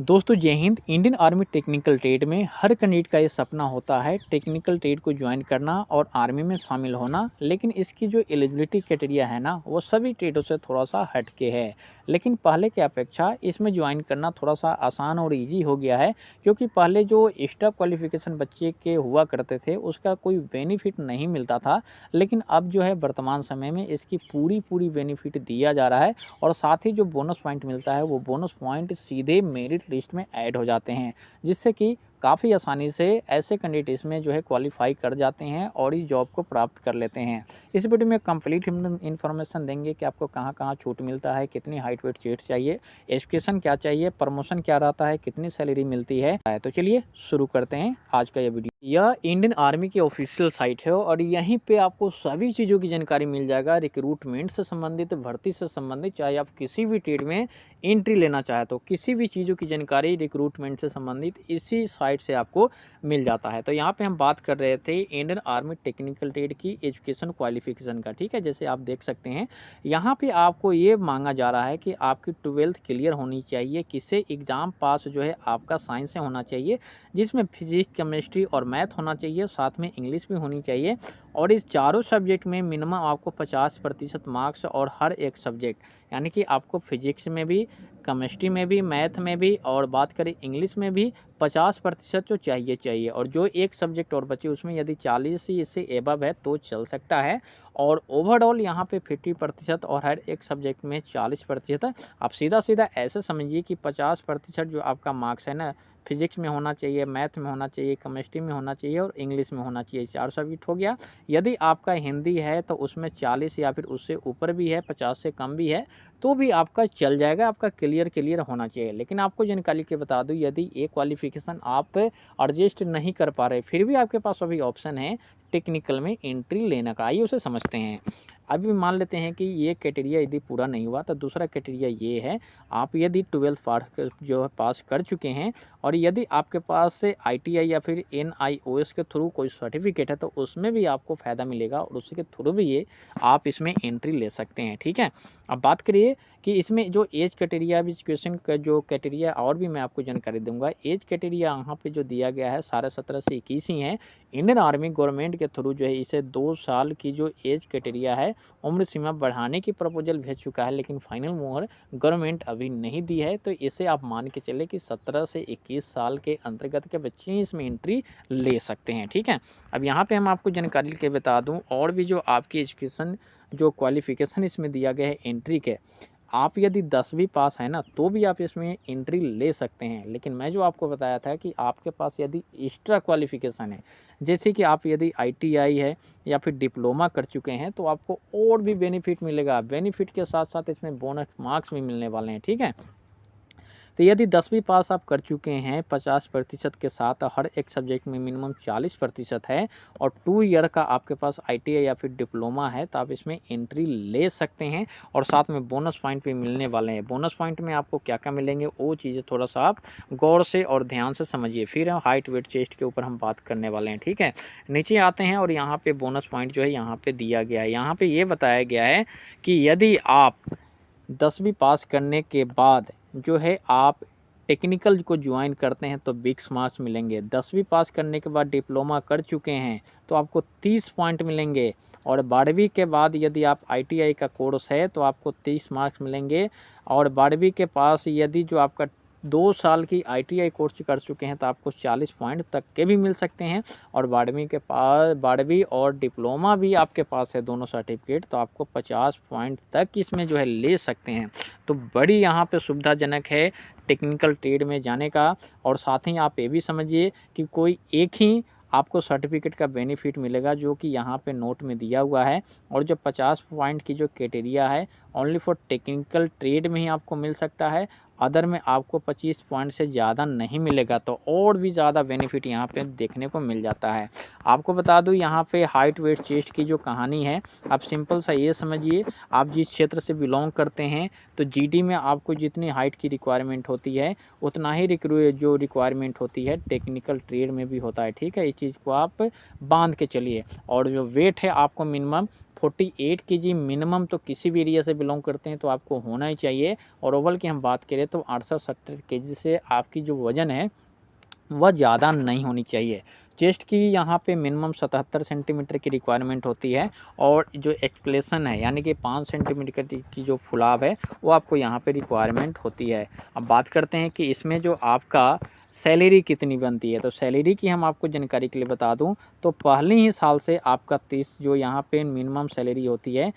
दोस्तों जय Hind. Indian army technical trade में हर कैंडिडेट का ये सपना होता है टेक्निकल ट्रेड को ज्वाइन करना और आर्मी में शामिल होना। लेकिन इसकी जो एलिजिबिलिटी क्राइटेरिया है ना, वो सभी ट्रेडों से थोड़ा सा हटके है। लेकिन पहले की अपेक्षा इसमें ज्वाइन करना थोड़ा सा आसान और इजी हो गया है, क्योंकि पहले जो एक्स्ट्रा क्वालिफिकेशन बच्चे के हुआ करते थे उसका कोई बेनिफिट नहीं मिलता था। लेकिन अब जो है वर्तमान समय में इसकी पूरी बेनिफिट दिया जा रहा है और साथ ही जो बोनस पॉइंट मिलता है वो बोनस पॉइंट सीधे मेरिट लिस्ट में ऐड हो जाते हैं, जिससे कि काफ़ी आसानी से ऐसे कैंडिडेट इसमें जो है क्वालिफाई कर जाते हैं और इस जॉब को प्राप्त कर लेते हैं। इस वीडियो में कंप्लीट इन्फॉर्मेशन देंगे कि आपको कहाँ छूट मिलता है, कितनी हाइट वेट चेट चाहिए, एजुकेशन क्या चाहिए, प्रमोशन क्या रहता है, कितनी सैलरी मिलती है। तो चलिए शुरू करते हैं आज का यह वीडियो। यह इंडियन आर्मी की ऑफिशियल साइट है और यहीं पे आपको सभी चीज़ों की जानकारी मिल जाएगा। रिक्रूटमेंट से संबंधित, भर्ती से संबंधित, चाहे आप किसी भी ट्रेड में एंट्री लेना चाहे तो किसी भी चीज़ों की जानकारी रिक्रूटमेंट से संबंधित इसी साइट से आपको मिल जाता है। तो यहाँ पे हम बात कर रहे थे इंडियन आर्मी टेक्निकल ट्रेड की एजुकेशन क्वालिफिकेशन का। ठीक है, जैसे आप देख सकते हैं यहाँ पे आपको ये मांगा जा रहा है कि आपकी 12th क्लियर होनी चाहिए। किससे? एग्ज़ाम पास जो है आपका साइंस से होना चाहिए, जिसमें फिजिक्स, केमिस्ट्री और मैथ होना चाहिए, साथ में इंग्लिश भी होनी चाहिए। और इस चारों सब्जेक्ट में मिनिमम आपको 50% मार्क्स और हर एक सब्जेक्ट, यानी कि आपको फिजिक्स में भी, केमिस्ट्री में भी, मैथ में भी और बात करें इंग्लिश में भी 50% तो चाहिए। और जो एक सब्जेक्ट और बचे उसमें यदि 40 ही इससे एबव है तो चल सकता है। और ओवरऑल यहाँ पे 50% और हर एक सब्जेक्ट में 40%। आप सीधा ऐसे समझिए कि 50% जो आपका मार्क्स है ना, फिजिक्स में होना चाहिए, मैथ में होना चाहिए, केमिस्ट्री में होना चाहिए और इंग्लिश में होना चाहिए। 4 सब्जेक्ट हो गया। यदि आपका हिंदी है तो उसमें 40 या फिर उससे ऊपर भी है, 50 से कम भी है तो भी आपका चल जाएगा, आपका क्लियर होना चाहिए। लेकिन आपको जानकारी के बता दूं, यदि ये क्वालिफिकेशन आप एडजस्ट नहीं कर पा रहे फिर भी आपके पास अभी ऑप्शन है टेक्निकल में एंट्री लेने का। आइए उसे समझते हैं। अभी मान लेते हैं कि ये क्राइटेरिया यदि पूरा नहीं हुआ तो दूसरा क्राइटेरिया ये है, आप यदि 12th जो है पास कर चुके हैं और यदि आपके पास से ITI या फिर NIOS के थ्रू कोई सर्टिफिकेट है तो उसमें भी आपको फ़ायदा मिलेगा और उसके थ्रू भी ये आप इसमें एंट्री ले सकते हैं। ठीक है, अब बात करिए कि इसमें जो एज क्राइटेरिया एजुकेशन का जो क्राइटेरिया और भी मैं आपको जानकारी दूंगा। एज क्राइटेरिया यहाँ पे जो दिया गया है 17.5 से 21 ही है। इंडियन आर्मी गवर्नमेंट के थ्रू जो है इसे 2 साल की जो एज क्राइटेरिया है उम्र सीमा बढ़ाने की प्रपोजल भेज चुका है, लेकिन फाइनल मोहर गवर्नमेंट अभी नहीं दी है। तो इसे आप मान के चले कि 17 से 21 साल के अंतर्गत के बच्चे इसमें एंट्री ले सकते हैं। ठीक है, अब यहाँ पे हम आपको जानकारी के बता दूँ और भी जो आपकी एजुकेशन जो क्वालिफिकेशन इसमें दिया गया है एंट्री के, आप यदि 10वीं पास है ना तो भी आप इसमें एंट्री ले सकते हैं। लेकिन मैं जो आपको बताया था कि आपके पास यदि एक्स्ट्रा क्वालिफिकेशन है, जैसे कि आप यदि ITI है या फिर डिप्लोमा कर चुके हैं तो आपको और भी बेनिफिट मिलेगा। बेनिफिट के साथ साथ इसमें बोनस मार्क्स भी मिलने वाले हैं। ठीक है, तो यदि 10वीं पास आप कर चुके हैं 50% के साथ, हर एक सब्जेक्ट में मिनिमम 40% है और 2 ईयर का आपके पास ITI या फिर डिप्लोमा है तो आप इसमें एंट्री ले सकते हैं। और साथ में बोनस पॉइंट भी मिलने वाले हैं। बोनस पॉइंट में आपको क्या मिलेंगे वो चीज़ें थोड़ा सा आप गौर से और ध्यान से समझिए। फिर हाइट वेट चेस्ट के ऊपर हम बात करने वाले हैं। ठीक है, नीचे आते हैं और यहाँ पे बोनस पॉइंट जो है यहाँ पे दिया गया है। यहाँ पे ये बताया गया है कि यदि आप 10वीं पास करने के बाद जो है आप टेक्निकल को ज्वाइन करते हैं तो 20 मार्क्स मिलेंगे। 10वीं पास करने के बाद डिप्लोमा कर चुके हैं तो आपको 30 पॉइंट मिलेंगे। और 12वीं के बाद यदि आप ITI का कोर्स है तो आपको 30 मार्क्स मिलेंगे। और 12वीं के पास यदि जो आपका 2 साल की ITI कोर्स कर चुके हैं तो आपको 40 पॉइंट तक के भी मिल सकते हैं। और 12वीं के पास 12वीं और डिप्लोमा भी आपके पास है दोनों सर्टिफिकेट तो आपको 50 पॉइंट तक इसमें जो है ले सकते हैं। तो बड़ी यहाँ पे सुविधाजनक है टेक्निकल ट्रेड में जाने का। और साथ ही आप ये भी समझिए कि कोई एक ही आपको सर्टिफिकेट का बेनिफिट मिलेगा जो कि यहाँ पे नोट में दिया हुआ है। और जो 50 पॉइंट की जो क्राइटेरिया है ओनली फॉर टेक्निकल ट्रेड में ही आपको मिल सकता है, अदर में आपको 25 पॉइंट से ज़्यादा नहीं मिलेगा। तो और भी ज़्यादा बेनिफिट यहाँ पे देखने को मिल जाता है। आपको बता दूँ यहाँ पे हाइट वेट चेस्ट की जो कहानी है, आप सिंपल सा ये समझिए, आप जिस क्षेत्र से बिलोंग करते हैं तो GD में आपको जितनी हाइट की रिक्वायरमेंट होती है उतना ही जो रिक्वायरमेंट होती है टेक्निकल ट्रेड में भी होता है। ठीक है, इस चीज़ को आप बांध के चलिए। और जो वेट है आपको मिनिमम 48 केजी मिनिमम तो किसी भी एरिया से बिलोंग करते हैं तो आपको होना ही चाहिए। और ओवल की हम बात करें तो 68-70 केजी से आपकी जो वज़न है वह ज़्यादा नहीं होनी चाहिए। चेस्ट की यहाँ पे मिनिमम 77 सेंटीमीटर की रिक्वायरमेंट होती है और जो एक्सप्लेशन है यानी कि 5 सेंटीमीटर की जो फुलाव है वो आपको यहाँ पे रिक्वायरमेंट होती है। अब बात करते हैं कि इसमें जो आपका सैलरी कितनी बनती है, तो सैलरी की हम आपको जानकारी के लिए बता दूं तो पहले ही साल से आपका 30 जो यहाँ पे मिनिमम सैलरी होती है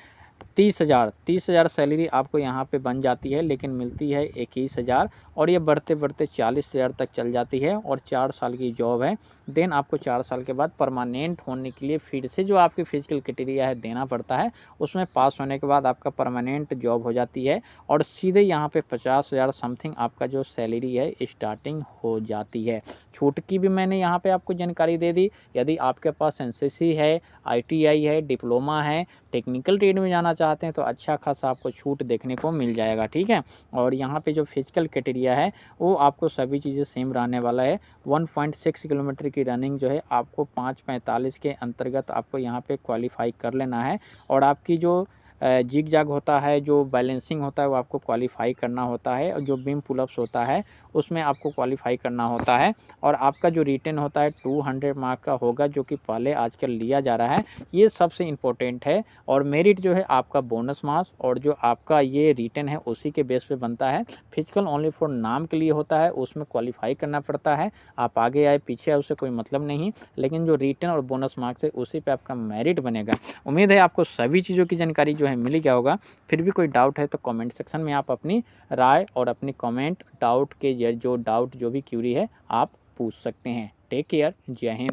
30,000 सैलरी आपको यहाँ पे बन जाती है, लेकिन मिलती है 21,000 और ये बढ़ते बढ़ते 40,000 तक चल जाती है और 4 साल की जॉब है। देन आपको 4 साल के बाद परमानेंट होने के लिए फिर से जो आपकी फिजिकल क्राइटेरिया है देना पड़ता है, उसमें पास होने के बाद आपका परमानेंट जॉब हो जाती है और सीधे यहाँ पे 50,000 समथिंग आपका जो सैलरी है स्टार्टिंग हो जाती है। छूट की भी मैंने यहाँ पे आपको जानकारी दे दी। यदि आपके पास एनसीसी है, आईटीआई है, डिप्लोमा है, टेक्निकल ट्रेड में जाना चाहते हैं तो अच्छा खासा आपको छूट देखने को मिल जाएगा, ठीक है। और यहाँ पे जो फिजिकल क्राइटेरिया है वो आपको सभी चीज़ें सेम रहने वाला है। 1.6 किलोमीटर की रनिंग जो है आपको 5:45 के अंतर्गत आपको यहाँ पे क्वालिफाई कर लेना है और आपकी जो जिग जाग होता है, जो बैलेंसिंग होता है वो आपको क्वालिफाई करना होता है और जो बीम पुलअप्स होता है उसमें आपको क्वालिफाई करना होता है और आपका जो रिटन होता है 200 मार्क का होगा, जो कि पहले आजकल लिया जा रहा है। ये सबसे इम्पोर्टेंट है और मेरिट जो है आपका बोनस मार्क्स और जो आपका ये रिटन है उसी के बेस पे बनता है। फिजिकल ओनली फॉर नाम के लिए होता है, उसमें क्वालिफाई करना पड़ता है। आप आगे आए पीछे आए उससे कोई मतलब नहीं, लेकिन जो रिटन और बोनस मार्क्स है उसी पे आपका मेरिट बनेगा। उम्मीद है आपको सभी चीज़ों की जानकारी जो है मिल गया होगा। फिर भी कोई डाउट है तो कमेंट सेक्शन में आप अपनी राय और अपनी कमेंट डाउट के जो भी क्यूरी है आप पूछ सकते हैं। टेक केयर, जय हिंद।